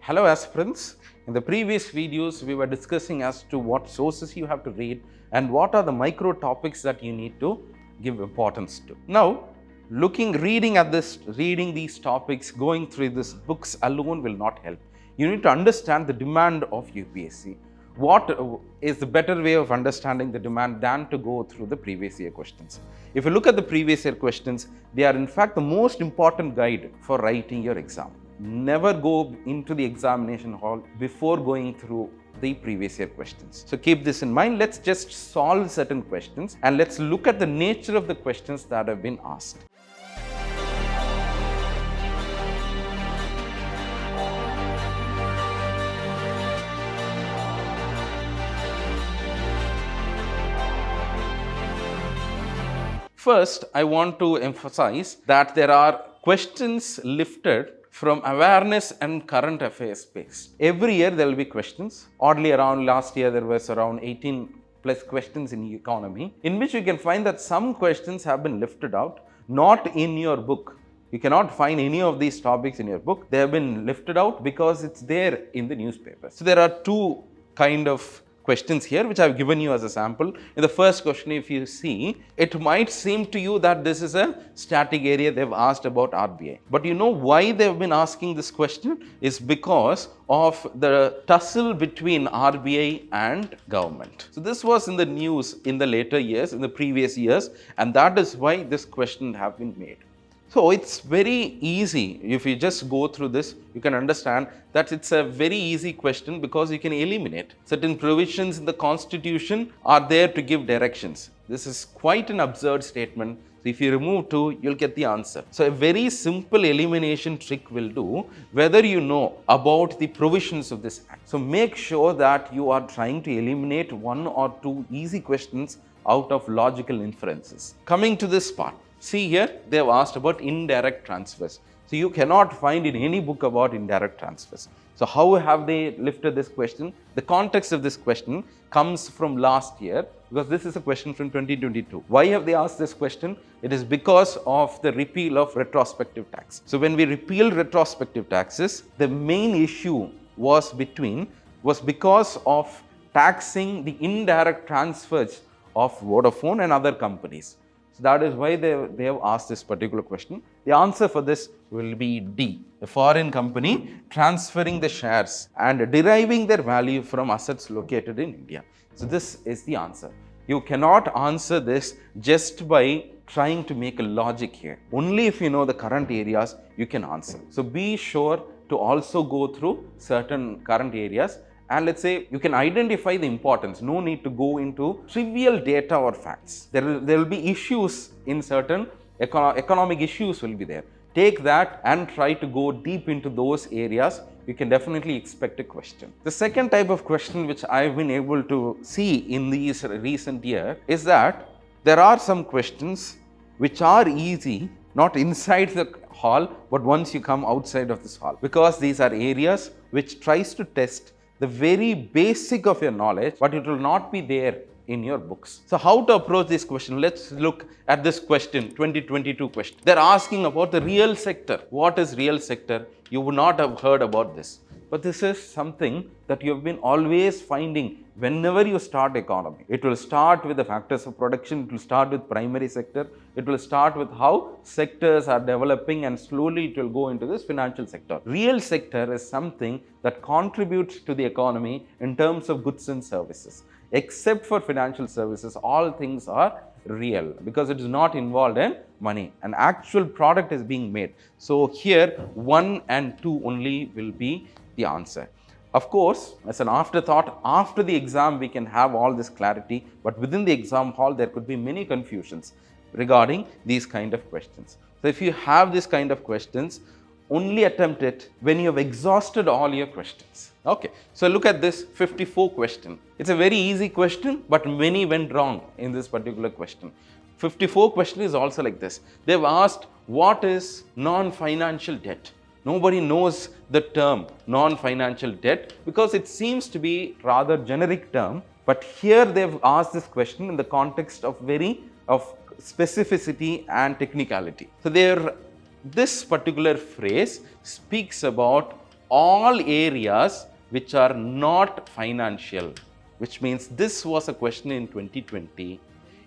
Hello aspirants, in the previous videos we were discussing as to what sources you have to read and what are the micro topics that you need to give importance to. Now, reading these topics, going through these books alone will not help. You need to understand the demand of UPSC. What is the better way of understanding the demand than to go through the previous year questions? If you look at the previous year questions, they are in fact the most important guide for writing your exam. Never go into the examination hall before going through the previous year questions. So keep this in mind. Let's just solve certain questions and let's look at the nature of the questions that have been asked. First, I want to emphasize that there are questions lifted from awareness and current affairs space. Every year there will be questions. Oddly, around last year there was around 18 plus questions in economy, in which you can find that some questions have been lifted out, not in your book. You cannot find any of these topics in your book. They have been lifted out because it's there in the newspaper. So there are two kind of questions here which I have given you as a sample. In the first question, if you see, it might seem to you that this is a static area. They have asked about RBI. But you know why they have been asking this question? Is because of the tussle between RBI and government. So this was in the news in the later years, in the previous years, and that is why this question have been made. So it's very easy. If you just go through this, you can understand that it's a very easy question because you can eliminate. Certain provisions in the constitution are there to give directions. This is quite an absurd statement. So if you remove 2, you'll get the answer. So a very simple elimination trick will do whether you know about the provisions of this act. So make sure that you are trying to eliminate 1 or 2 easy questions out of logical inferences. Coming to this part. See here, they have asked about indirect transfers. So you cannot find in any book about indirect transfers. So how have they lifted this question? The context of this question comes from last year because this is a question from 2022. Why have they asked this question? It is because of the repeal of retrospective tax. So when we repealed retrospective taxes, the main issue was because of taxing the indirect transfers of Vodafone and other companies. So that is why they have asked this particular question. The answer for this will be D. A foreign company transferring the shares and deriving their value from assets located in India. So this is the answer. You cannot answer this just by trying to make a logic here. Only if you know the current areas, you can answer. So be sure to also go through certain current areas. And let's say you can identify the importance. No need to go into trivial data or facts. There will be issues in certain economic issues will be there. Take that and try to go deep into those areas. You can definitely expect a question. The second type of question which I've been able to see in these recent years is that there are some questions which are easy, not inside the hall, but once you come outside of this hall. Because these are areas which tries to test the very basic of your knowledge, but it will not be there in your books. So how to approach this question? Let's look at this question, 2022 question. They're asking about the real sector. What is real sector? You would not have heard about this. But this is something that you have been always finding whenever you start economy. It will start with the factors of production. It will start with primary sector. It will start with how sectors are developing and slowly it will go into this financial sector. Real sector is something that contributes to the economy in terms of goods and services. Except for financial services, all things are real because it is not involved in money. An actual product is being made. So here 1 and 2 only will be the answer. Of course, as an afterthought, after the exam we can have all this clarity, but within the exam hall there could be many confusions regarding these kind of questions. So if you have this kind of questions, only attempt it when you have exhausted all your questions. Okay, so look at this 54 question. It's a very easy question, but many went wrong in this particular question. 54 question is also like this. They've asked, what is non-financial debt? Nobody knows the term non-financial debt because it seems to be rather generic term. But here they've asked this question in the context of specificity and technicality. So this particular phrase speaks about all areas which are not financial, which means this was a question in 2020.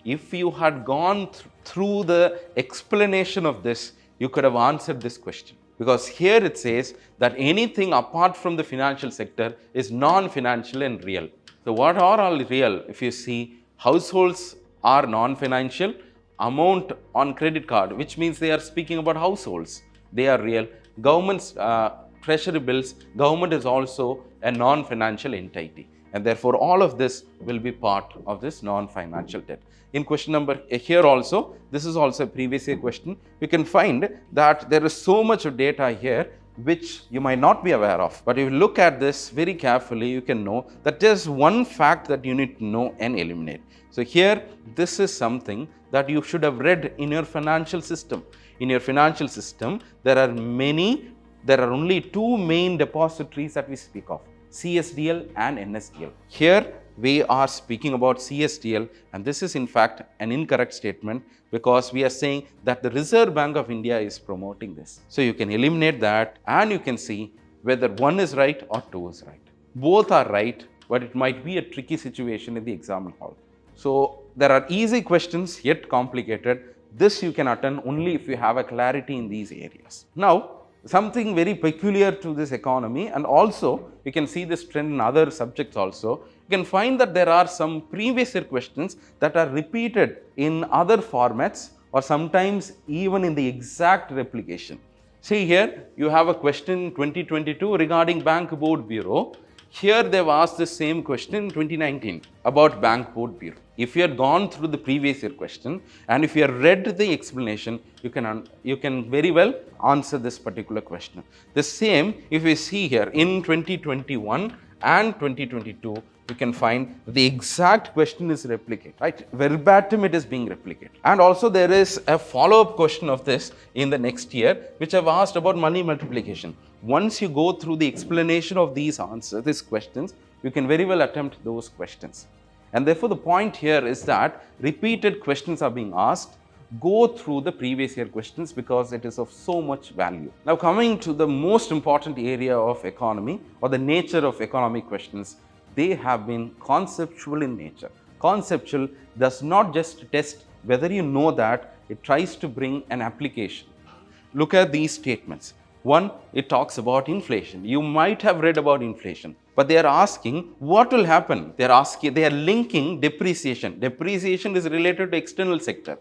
If you had gone through the explanation of this, you could have answered this question. Because here it says that anything apart from the financial sector is non-financial and real. So what are all real? If you see, households are non-financial, amount on credit card, which means they are speaking about households, they are real. Government's treasury bills, government is also a non-financial entity, and therefore all of this will be part of this non-financial debt. In question number here also, this is also a previous year question. You can find that there is so much of data here which you might not be aware of. But if you look at this very carefully, you can know that there's one fact that you need to know and eliminate. So here, this is something that you should have read in your financial system. In your financial system, there are only two main depositories that we speak of, CSDL and NSDL. Here, we are speaking about CSDL, and this is in fact an incorrect statement because we are saying that the Reserve Bank of India is promoting this. So you can eliminate that and you can see whether one is right or two is right. Both are right, but it might be a tricky situation in the exam hall. So there are easy questions yet complicated. This you can attend only if you have a clarity in these areas. Now, something very peculiar to this economy, and also you can see this trend in other subjects also. You can find that there are some previous year questions that are repeated in other formats or sometimes even in the exact replication. See here, you have a question in 2022 regarding Bank Board Bureau. Here they have asked the same question in 2019 about Bank Board Bureau. If you had gone through the previous year question and if you had read the explanation, you can very well answer this particular question. The same, if we see here in 2021 and 2022, you can find the exact question is replicated, right? Verbatim it is being replicated. And also there is a follow-up question of this in the next year, which I've asked about money multiplication. Once you go through the explanation of these answers, these questions, you can very well attempt those questions. And therefore the point here is that repeated questions are being asked. Go through the previous year questions because it is of so much value. Now coming to the most important area of economy or the nature of economic questions, they have been conceptual in nature. Conceptual does not just test whether you know that, it tries to bring an application. Look at these statements. One, it talks about inflation. You might have read about inflation, but they are asking what will happen. They are linking depreciation. Depreciation is related to external sector.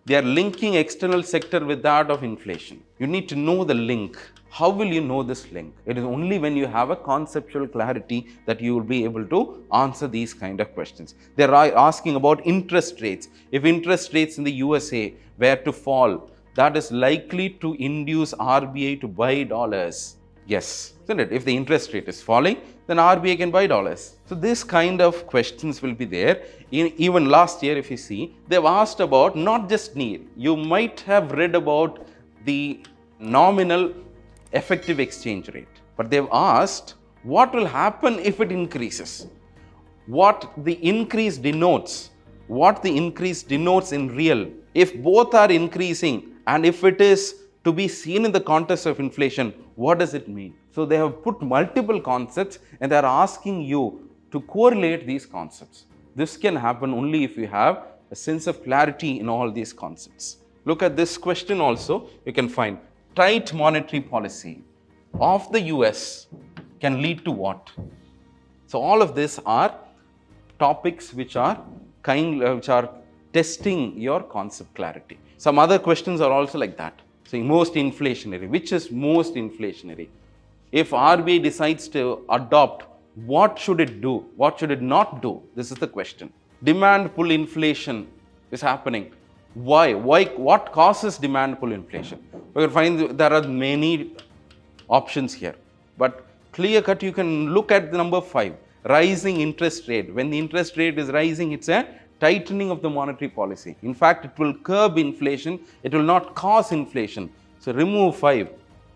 They are linking external sector with that of inflation. You need to know the link. How will you know this link? It is only when you have a conceptual clarity that you will be able to answer these kind of questions. They are asking about interest rates. If interest rates in the USA were to fall, that is likely to induce RBI to buy dollars. Yes, isn't it? If the interest rate is falling, then RBI can buy dollars. So this kind of questions will be there. Even last year, if you see, they've asked about not just need. You might have read about the nominal effective exchange rate, but they've asked what will happen if it increases, what the increase denotes in real. If both are increasing and if it is to be seen in the context of inflation, what does it mean? So they have put multiple concepts and they are asking you to correlate these concepts. This can happen only if you have a sense of clarity in all these concepts. Look at this question also. You can find tight monetary policy of the US can lead to what? So all of these are topics which are testing your concept clarity. Some other questions are also like that. So most inflationary, which is most inflationary? If RBI decides to adopt, what should it do? What should it not do? This is the question. Demand pull inflation is happening. Why? What causes demand pull inflation? We can find there are many options here, but clear cut you can look at the number 5, rising interest rate. When the interest rate is rising, it's a tightening of the monetary policy. In fact, it will curb inflation, it will not cause inflation. So remove 5,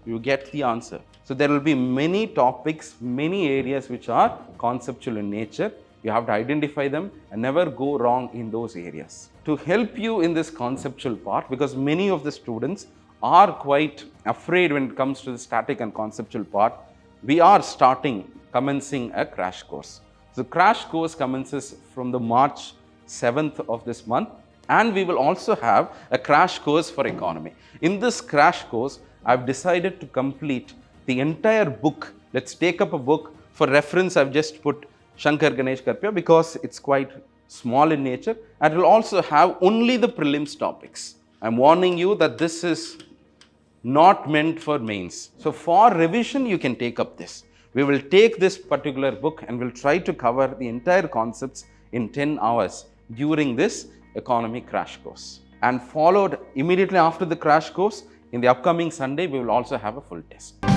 you get the answer. So there will be many topics, many areas which are conceptual in nature. You have to identify them and never go wrong in those areas. To help you in this conceptual part, because many of the students are quite afraid when it comes to the static and conceptual part, we are commencing a crash course. So, crash course commences from the March 7th of this month, and we will also have a crash course for economy. In this crash course, I have decided to complete the entire book. Let's take up a book. For reference, I have just put Shankar Ganesh Karpya because it's quite small in nature, and it will also have only the prelims topics. I'm warning you that this is not meant for mains. So, for revision, you can take up this. We will take this particular book and we'll try to cover the entire concepts in 10 hours during this economy crash course. And followed immediately after the crash course, in the upcoming Sunday, we will also have a full test.